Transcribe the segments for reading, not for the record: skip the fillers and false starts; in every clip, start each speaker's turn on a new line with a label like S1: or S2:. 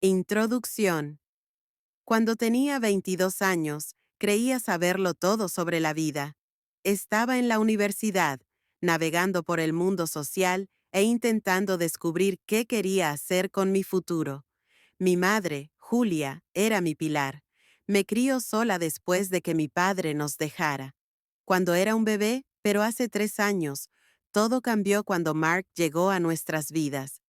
S1: Introducción. Cuando tenía 22 años, creía saberlo todo sobre la vida. Estaba en la universidad, navegando por el mundo social e intentando descubrir qué quería hacer con mi futuro. Mi madre, Julia, era mi pilar. Me crió sola después de que mi padre nos dejara. Cuando era un bebé, pero hace 3 años, todo cambió cuando Mark llegó a nuestras vidas.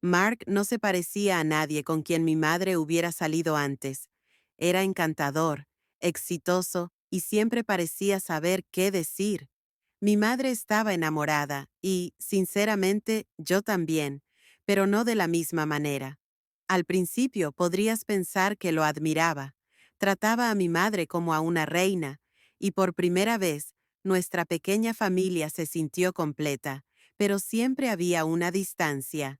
S1: Mark no se parecía a nadie con quien mi madre hubiera salido antes. Era encantador, exitoso y siempre parecía saber qué decir. Mi madre estaba enamorada y, sinceramente, yo también, pero no de la misma manera. Al principio podrías pensar que lo admiraba. Trataba a mi madre como a una reina, y por primera vez, nuestra pequeña familia se sintió completa, pero siempre había una distancia.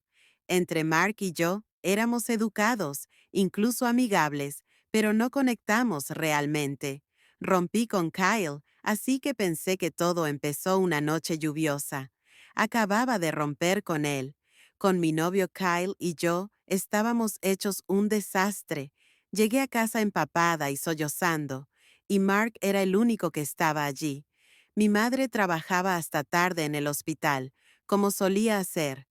S1: Entre Mark y yo, éramos educados, incluso amigables, pero no conectamos realmente. Rompí con Kyle, así que pensé que todo empezó una noche lluviosa. Acababa de romper con él. Con mi novio Kyle y yo estábamos hechos un desastre. Llegué a casa empapada y sollozando, y Mark era el único que estaba allí. Mi madre trabajaba hasta tarde en el hospital, como solía hacer.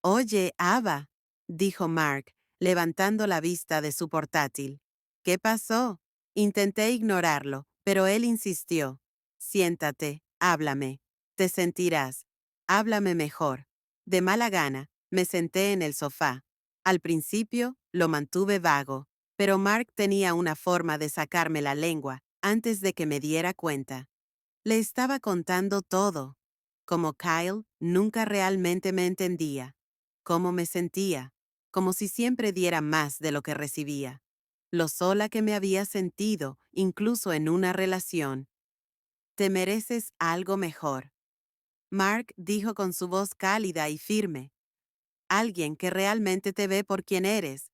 S1: «Oye, Ava», dijo Mark, levantando la vista de su portátil. «¿Qué pasó?» Intenté ignorarlo, pero él insistió. «Siéntate, háblame. Te sentirás. Háblame mejor». De mala gana, me senté en el sofá. Al principio, lo mantuve vago, pero Mark tenía una forma de sacarme la lengua antes de que me diera cuenta. Le estaba contando todo. Como Kyle nunca realmente me entendía. Cómo me sentía, como si siempre diera más de lo que recibía. Lo sola que me había sentido, incluso en una relación. «Te mereces algo mejor», Mark dijo con su voz cálida y firme. «Alguien que realmente te ve por quien eres».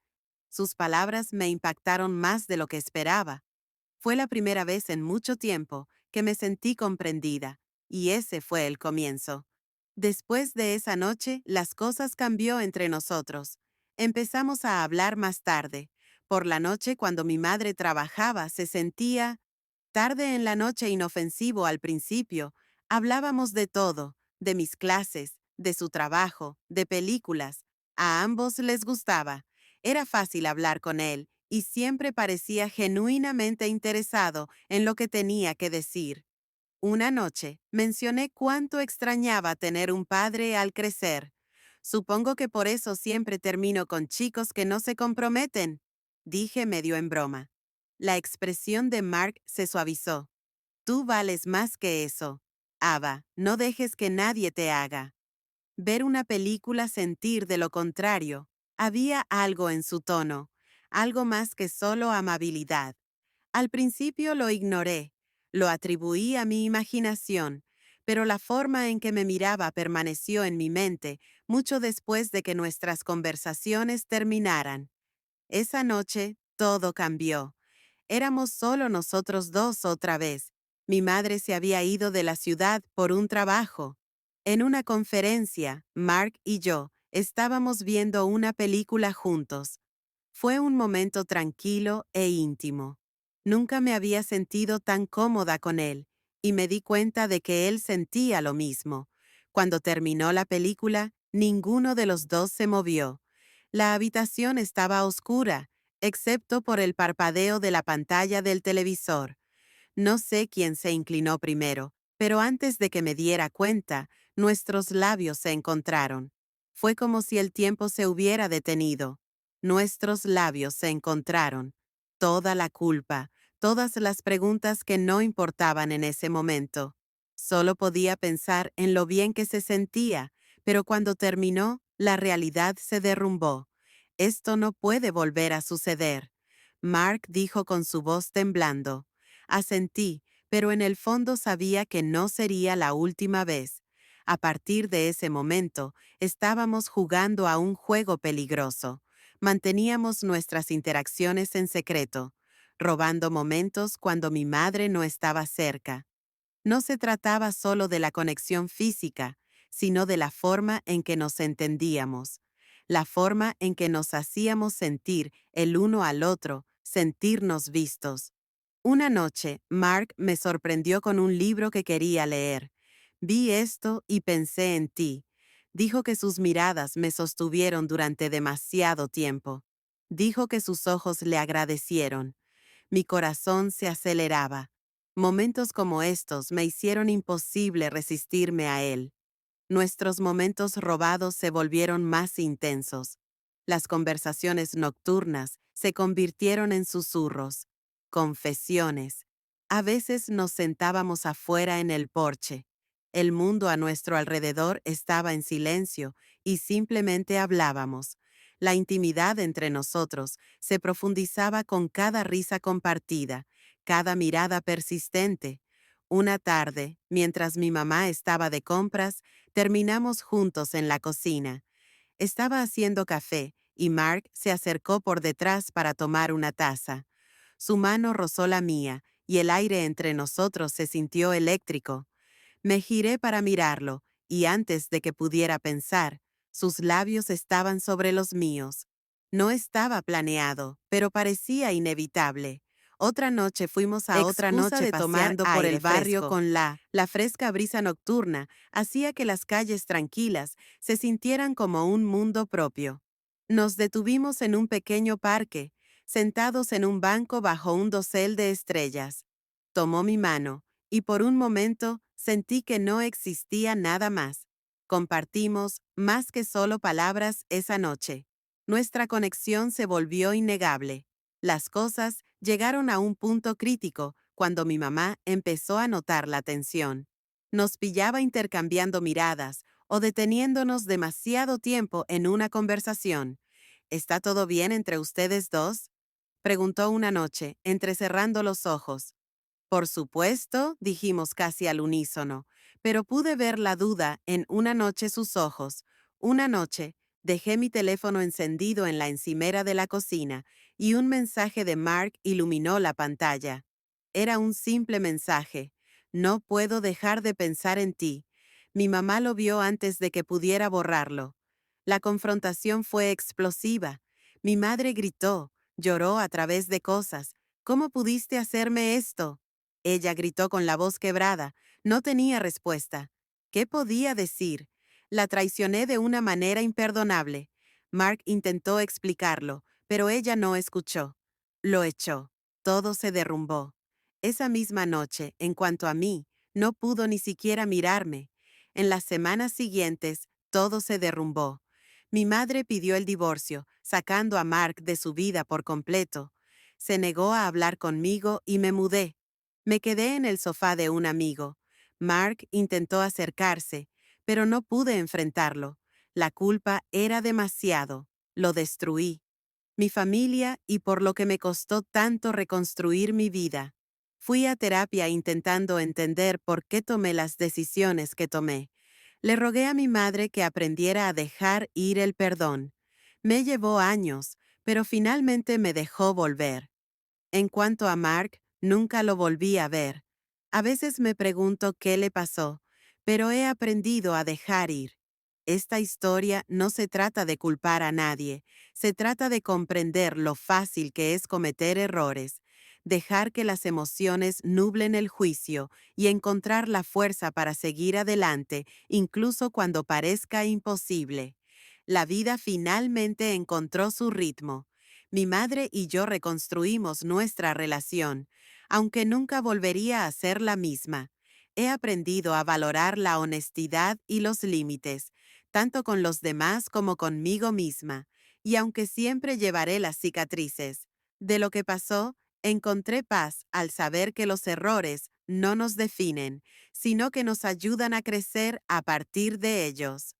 S1: Sus palabras me impactaron más de lo que esperaba. Fue la primera vez en mucho tiempo que me sentí comprendida, y ese fue el comienzo. Después de esa noche, las cosas cambió entre nosotros. Empezamos a hablar más tarde. Por la noche, cuando mi madre trabajaba, se sentía tarde en la noche inofensivo al principio. Hablábamos de todo, de mis clases, de su trabajo, de películas. A ambos les gustaba. Era fácil hablar con él, y siempre parecía genuinamente interesado en lo que tenía que decir. Una noche mencioné cuánto extrañaba tener un padre al crecer. «Supongo que por eso siempre termino con chicos que no se comprometen», dije medio en broma. La expresión de Mark se suavizó. «Tú vales más que eso. Ava, no dejes que nadie te haga». Ver una película, sentir de lo contrario. Había algo en su tono, algo más que solo amabilidad. Al principio lo ignoré, lo atribuí a mi imaginación, pero la forma en que me miraba permaneció en mi mente mucho después de que nuestras conversaciones terminaran. Esa noche, todo cambió. Éramos solo nosotros dos otra vez. Mi madre se había ido de la ciudad por un trabajo. En una conferencia, Mark y yo estábamos viendo una película juntos. Fue un momento tranquilo e íntimo. Nunca me había sentido tan cómoda con él, y me di cuenta de que él sentía lo mismo. Cuando terminó la película, ninguno de los dos se movió. La habitación estaba oscura, excepto por el parpadeo de la pantalla del televisor. No sé quién se inclinó primero, pero antes de que me diera cuenta, nuestros labios se encontraron. Fue como si el tiempo se hubiera detenido. Nuestros labios se encontraron. Toda la culpa, todas las preguntas que no importaban en ese momento. Solo podía pensar en lo bien que se sentía, pero cuando terminó, la realidad se derrumbó. «Esto no puede volver a suceder», Mark dijo con su voz temblando. Asentí, pero en el fondo sabía que no sería la última vez. A partir de ese momento, estábamos jugando a un juego peligroso. Manteníamos nuestras interacciones en secreto, robando momentos cuando mi madre no estaba cerca. No se trataba solo de la conexión física, sino de la forma en que nos entendíamos. la forma en que nos hacíamos sentir el uno al otro, sentirnos vistos. Una noche, Mark me sorprendió con un libro que quería leer. Vi esto y pensé en ti. Dijo que sus miradas me sostuvieron durante demasiado tiempo. Dijo que sus ojos le agradecieron. Mi corazón se aceleraba. Momentos como estos me hicieron imposible resistirme a él. Nuestros momentos robados se volvieron más intensos. Las conversaciones nocturnas se convirtieron en susurros, confesiones. A veces nos sentábamos afuera en el porche. El mundo a nuestro alrededor estaba en silencio y simplemente hablábamos. La intimidad entre nosotros se profundizaba con cada risa compartida, cada mirada persistente. Una tarde, mientras mi mamá estaba de compras, terminamos juntos en la cocina. Estaba haciendo café y Mark se acercó por detrás para tomar una taza. Su mano rozó la mía y el aire entre nosotros se sintió eléctrico. Me giré para mirarlo y antes de que pudiera pensar, sus labios estaban sobre los míos. No estaba planeado, pero parecía inevitable. Otra noche fuimos a otra
S2: Excusa
S1: noche
S2: de tomar
S1: paseando por
S2: aire
S1: el barrio
S2: fresco.
S1: con la fresca brisa nocturna hacía que las calles tranquilas se sintieran como un mundo propio. Nos detuvimos en un pequeño parque, sentados en un banco bajo un dosel de estrellas. Tomó mi mano y por un momento sentí que no existía nada más. Compartimos más que solo palabras esa noche. Nuestra conexión se volvió innegable. Las cosas llegaron a un punto crítico cuando mi mamá empezó a notar la tensión. Nos pillaba intercambiando miradas o deteniéndonos demasiado tiempo en una conversación. ¿Está todo bien entre ustedes dos? Preguntó una noche, entrecerrando los ojos. Por supuesto, dijimos casi al unísono, pero pude ver la duda en una noche sus ojos. Una noche, dejé mi teléfono encendido en la encimera de la cocina y un mensaje de Mark iluminó la pantalla. Era un simple mensaje. No puedo dejar de pensar en ti. Mi mamá lo vio antes de que pudiera borrarlo. La confrontación fue explosiva. Mi madre gritó, lloró a través de cosas. ¿Cómo pudiste hacerme esto? Ella gritó con la voz quebrada. No tenía respuesta. ¿Qué podía decir? La traicioné de una manera imperdonable. Mark intentó explicarlo, pero ella no escuchó. Lo echó. Todo se derrumbó. Esa misma noche, en cuanto a mí, no pudo ni siquiera mirarme. En las semanas siguientes, todo se derrumbó. Mi madre pidió el divorcio, sacando a Mark de su vida por completo. Se negó a hablar conmigo y me mudé. Me quedé en el sofá de un amigo. Mark intentó acercarse, pero no pude enfrentarlo. La culpa era demasiado. Lo destruí. Mi familia y por lo que me costó tanto reconstruir mi vida. Fui a terapia intentando entender por qué tomé las decisiones que tomé. Le rogué a mi madre que aprendiera a dejar ir el perdón. Me llevó años, pero finalmente me dejó volver. En cuanto a Mark, nunca lo volví a ver. A veces me pregunto qué le pasó, pero he aprendido a dejar ir. Esta historia no se trata de culpar a nadie, se trata de comprender lo fácil que es cometer errores, dejar que las emociones nublen el juicio y encontrar la fuerza para seguir adelante, incluso cuando parezca imposible. La vida finalmente encontró su ritmo. Mi madre y yo reconstruimos nuestra relación, aunque nunca volvería a ser la misma. He aprendido a valorar la honestidad y los límites, tanto con los demás como conmigo misma, y aunque siempre llevaré las cicatrices de lo que pasó, encontré paz al saber que los errores no nos definen, sino que nos ayudan a crecer a partir de ellos.